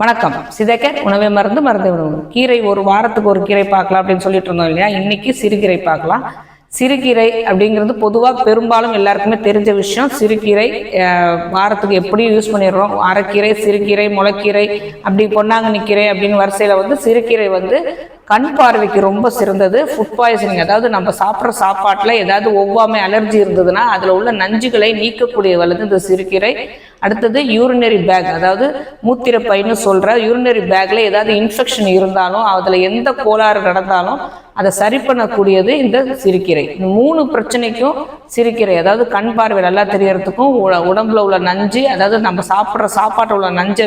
வணக்கம். சிதைக்க உணவே மருந்து மருந்து உணவு. கீரை ஒரு வாரத்துக்கு ஒரு கீரை பார்க்கலாம் அப்படின்னு சொல்லிட்டு இருந்தோம் இல்லையா? இன்னைக்கு சிறுகீரை பார்க்கலாம். சிறுகீரை அப்படிங்கிறது பொதுவாக பெரும்பாலும் எல்லாருக்குமே தெரிஞ்ச விஷயம். சிறுகீரை வாரத்துக்கு எப்படி யூஸ் பண்ணிடுறோம். அரைக்கீரை, சிறுகீரை, முளைக்கீரை, அப்படி பொன்னாங்கண்ணி கீரை அப்படின்னு வரிசையில் சிறுகீரை கண் பார்வைக்கு ரொம்ப சிறந்தது. ஃபுட் பாய்சனிங், அதாவது நம்ம சாப்பிட்ற சாப்பாட்டில் ஏதாவது ஒவ்வாமை அலர்ஜி இருந்ததுன்னா அதில் உள்ள நஞ்சுகளை நீக்கக்கூடிய வல்லது இந்த சிறுகீரை. அடுத்தது யூரினரி பேக், அதாவது மூத்திர பைன்னு சொல்கிற யூரினரி பேக்கில் ஏதாவது இன்ஃபெக்ஷன் இருந்தாலும் அதில் எந்த கோளாறு நடந்தாலும் அதை சரி பண்ணக்கூடியது இந்த சிறுகீரை. இந்த 3 பிரச்சனைக்கும் சிறுகீரை, அதாவது கண் பார்வை நல்லா தெரியறதுக்கும், உடம்புல உள்ள நஞ்சு, அதாவது நம்ம சாப்பிட்ற சாப்பாட்டில் உள்ள நஞ்சை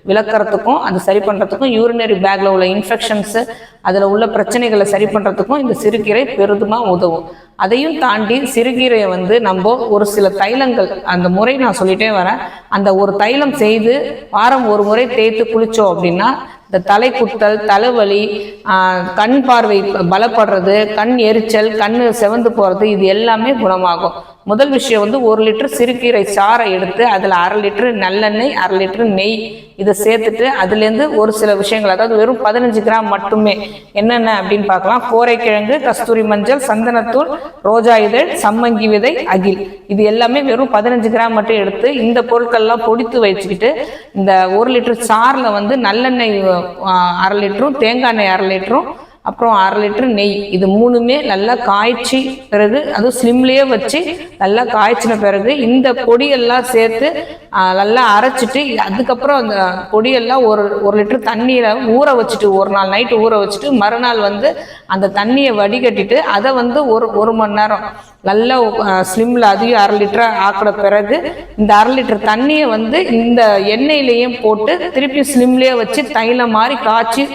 விளக்குறதுக்கும், அதை சரி பண்ணுறதுக்கும், யூரினரி பேக்கில் உள்ள இன்ஃபெக்ஷன்ஸு அதில் உள்ள பிரச்சனைகளை சரி பண்ணுறதுக்கும் இந்த சிறுகீரை பெரிதுமாக உதவும். அதையும் தாண்டி சிறுகீரையை நம்ம ஒரு சில தைலங்கள், அந்த முறை நான் சொல்லிட்டே வரேன், அந்த ஒரு தைலம் செய்து வாரம் ஒரு முறை தேய்த்து குளித்தோம் அப்படின்னா இந்த தலை குத்தல், தலைவலி, கண் பார்வை பலப்படுறது, கண் எரிச்சல், கண் செவந்து போகிறது, இது எல்லாமே குணமாகும். முதல் விஷயம் 1 லிட்டர் சிறுகீரை சாறை எடுத்து அதில் 1/2 லிட்டர் நல்லெண்ணெய், 1/2 லிட்டர் நெய் இதை சேர்த்துட்டு அதுலேருந்து ஒரு சில விஷயங்கள், அதாவது வெறும் 15 கிராம் மட்டுமே என்னென்ன அப்படின்னு பார்க்கலாம். கோரைக்கிழங்கு, கஸ்தூரி மஞ்சள், சந்தனத்தூள், ரோஜா இதழ், சம்மங்கி விதை, அகில், இது எல்லாமே வெறும் 15 கிராம் மட்டும் எடுத்து இந்த பொருட்கள்லாம் பொடித்து வச்சுக்கிட்டு இந்த 1 லிட்டர் சாறில் நல்லெண்ணெய் 1/2 லிட்டரும், தேங்காய் எண்ணெய் 1/2 லிட்டரும், அப்புறம் 1/2 லிட்டர் நெய், இது 3மே நல்லா காய்ச்சி பிறகு அதுவும் ஸ்லிம்லேயே வச்சு நல்லா காய்ச்சின பிறகு இந்த பொடியெல்லாம் சேர்த்து நல்லா அரைச்சிட்டு அதுக்கப்புறம் அந்த பொடியெல்லாம் ஒரு லிட்டர் தண்ணியில் ஊற வச்சுட்டு, ஒரு நாள் நைட்டு ஊற வச்சுட்டு மறுநாள் அந்த தண்ணியை வடிகட்டிட்டு அதை ஒரு மணி நேரம் நல்லா ஸ்லிம்மில் அதையும் 1/2 லிட்டர் ஆக்கின பிறகு இந்த 1/2 லிட்டர் தண்ணியை இந்த எண்ணெயிலையும் போட்டு திருப்பி ஸ்லிம்லேயே வச்சு தைலம் மாதிரி காய்ச்சி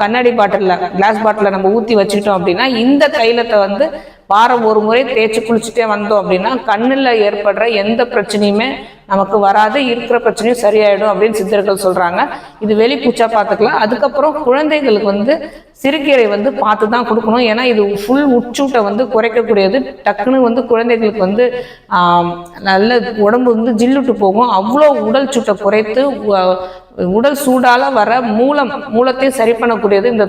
கண்ணாடி பாட்டிலில், கிளாஸ் பாட்டிலில் நம்ம ஊற்றி வச்சுக்கிட்டோம் அப்படின்னா இந்த தைலத்தை வாரம் ஒரு முறை தேய்ச்சி குளிச்சுட்டே வந்தோம் அப்படின்னா கண்ணில் ஏற்படுற எந்த பிரச்சனையுமே நமக்கு வராது, இருக்கிற பிரச்சனையும் சரியாயிடும் அப்படின்னு சித்தர்கள் சொல்கிறாங்க. இது வெளிப்பூச்சா பார்த்துக்கலாம். அதுக்கப்புறம் குழந்தைகளுக்கு சிறுகீரை பார்த்து தான் கொடுக்கணும். ஏன்னா இது ஃபுல் உட்சூட்டை குறைக்கக்கூடியது. டக்குன்னு குழந்தைகளுக்கு நல்ல உடம்பு ஜில்லுட்டு போகும். அவ்வளோ உடல் சூட்டை குறைத்து உடல் சூடால வர மூலத்தையும் சரி பண்ணக்கூடியது இந்த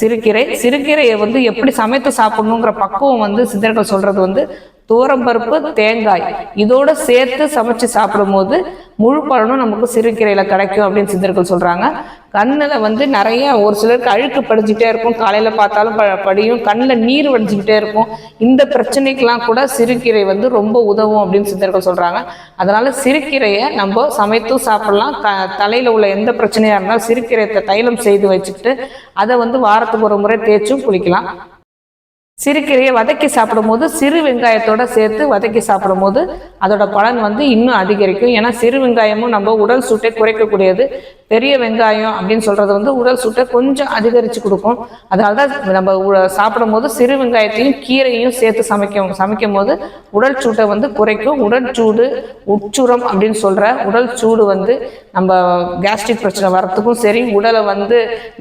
சிறுகீரை. சிறுகீரையை எப்படி சமைத்து சாப்பிடணுங்கிற பக்குவம் சித்தர்கள் சொல்றது துவரம்பருப்பு, தேங்காய் இதோட சேர்த்து சமைச்சு சாப்பிடும் போது முழு பலனும் நமக்கு சிறுகீரையில கிடைக்கும் அப்படின்னு சித்தர்கள் சொல்றாங்க. கண்ணில் நிறைய ஒரு சிலருக்கு அழுக்கு படிச்சுக்கிட்டே இருக்கும், காலையில பார்த்தாலும் படியும், கண்ணில் நீர் வடிஞ்சுக்கிட்டே இருக்கும். இந்த பிரச்சனைக்கெல்லாம் கூட சிறுகீரை ரொம்ப உதவும் அப்படின்னு சித்தர்கள் சொல்றாங்க. அதனால சிறுகீரையை நம்ம சமைத்தும் சாப்பிடலாம். தலையில உள்ள எந்த பிரச்சனையா இருந்தாலும் சிறுகீரை தைலம் செய்து வச்சுக்கிட்டு அதை வாரத்துக்கு ஒரு முறை தேய்ச்சும் குளிக்கலாம். சிறுகீரையை வதக்கி சாப்பிடும் போது சிறு வெங்காயத்தோட சேர்த்து வதக்கி சாப்பிடும் போது அதோட பலன் இன்னும் அதிகரிக்கும். ஏன்னா சிறு வெங்காயமும் நம்ம உடல் சூட்டை குறைக்கக்கூடியது. பெரிய வெங்காயம் அப்படின்னு சொல்றது உடல் சூட்டை கொஞ்சம் அதிகரித்து கொடுக்கும். அதனால்தான் நம்ம சாப்பிடும் போது சிறு வெங்காயத்தையும் கீரையும் சேர்த்து சமைக்கும் போது உடல் சூட்டை குறைக்கும். உடல் சூடு, உட்சுரம் அப்படின்னு சொல்ற உடல் சூடு நம்ம கேஸ்ட்ரிக் பிரச்சனை வரத்துக்கும் சரி, உடலை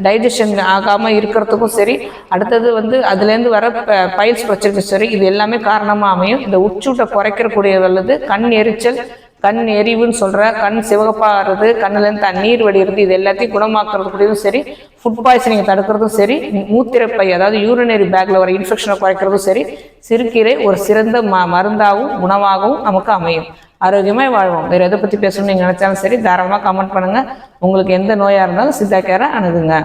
டைஜஷன் ஆகாம இருக்கிறதுக்கும் சரி, அடுத்தது அதுலேருந்து வர பைல்ஸ் பிரச்சனைக்கு சரி, இது எல்லாமே காரணமா அமையும். இந்த உட்சூட்டை குறைக்கக்கூடிய வல்லது கண் எரிச்சல், கண் எரிவுன்னு சொல்ற கண் சிவகப்பாகிறது, கண்ணுலேருந்து தண்ணீர் வடிகிறது, இது எல்லாத்தையும் குணமாக்குறதுக்கூடியதும் சரி, ஃபுட் பாய்சனிங் தடுக்கிறதும் சரி, மூத்திரப்பை அதாவது யூரினரி பேக்ல வர இன்ஃபெக்ஷனை குறைக்கிறதும் சரி, சிறுகீரை ஒரு சிறந்த மருந்தாகவும் உணவாகவும் நமக்கு அமையும். ஆரோக்கியமாய் வாழ்வோம். வேற எதை பத்தி பேசணும்னு நீங்க நினைச்சாலும் சரி தாராளமாக கமெண்ட் பண்ணுங்க. உங்களுக்கு எந்த நோயா இருந்தாலும் சித்தா கேரை அணுகுங்க.